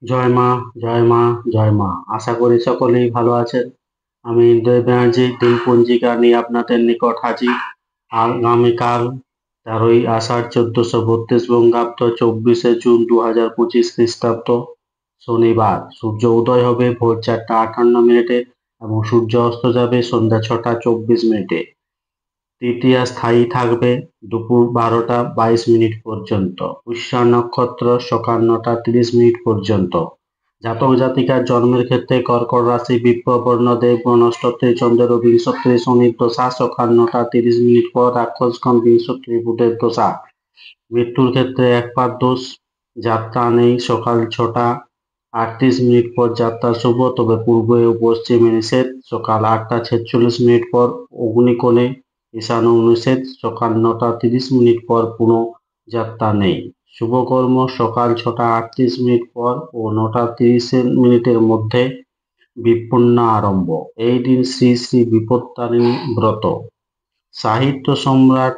জয় মা, জয় মা, জয় মা। আশা করি সকলেই ভালো আছেন। আমি হৃদয় ব্যানার্জি দিন পঞ্জিকা নিয়ে আপনাদের নিকট হাজির। আগামীকাল ১৩ই আষাঢ় ১৪৩২ বঙ্গাব্দ ২৪শে জুন ২০২৫ খ্রিস্টাব্দ শনিবার। সূর্য উদয় হবে ভোর ৪টা ৫৮ মিনিটে এবং সূর্য অস্ত যাবে সন্ধ্যা ৬টা ২৪ মিনিটে। তৃতীয়া স্থায়ী থাকবে দুপুর ১২টা ২২ মিনিট পর্যন্ত। পুষ্যা নক্ষত্র সকাল ৯টা ৩০ মিনিট পর্যন্ত। জাতক জাতিকার জন্মের ক্ষেত্রে কর্কট রাশি বিপ্রবর্ণ দেবগণ অষ্টত্রী চন্দ্রের বিংশত্রী শনির দশা সকাল ৯টা ৩০ মিনিট পর রাক্ষসগণ বিংশত্রী বুধের দশা। মৃত্যুর ক্ষেত্রে একপাত দোষ, যাত্রা নেই সকাল ৬টা ৩৮ মিনিট পর যাত্রা শুভ, তবে পূর্ব ও পশ্চিমে নিষেধ সকাল ৮টা ৪৬ মিনিট পর অগ্নিকোণে, ঈশান্য নিষেধ সকাল ৯টা ৩০ মিনিট পর পুনঃ যাত্রা নেই। শুভকর্ম সকাল ৬টা ৩৮ মিনিট পর ও ৯টা ৩০ মিনিটের মধ্যে বিপন্না আরম্ভ। এই দিন শ্রী শ্রী বিপত্তারিণী ব্রত। সাহিত্য সম্রাট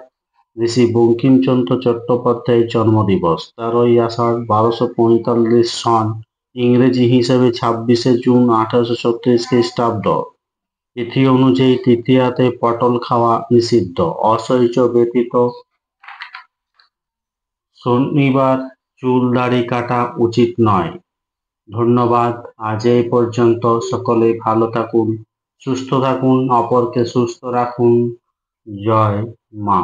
ঋষি বঙ্কিমচন্দ্র চট্টোপাধ্যায়ের জন্মদিবস ১৩ই আষাঢ় ১২৪৫ সন, ইংরেজি হিসেবে ২৬শে জুন ১৮৩৬ খ্রিস্টাব্দ। তিথি অনুযায়ী তৃতীয়াতে পটল খাওয়া নিষিদ্ধ। অশৌচ ব্যতীত শনিবার চুল দাড়ি কাটা উচিত নয়। ধন্যবাদ। আজ এই পর্যন্ত। সকলে ভালো থাকুন, সুস্থ থাকুন, অপরকে সুস্থ রাখুন। জয় মা।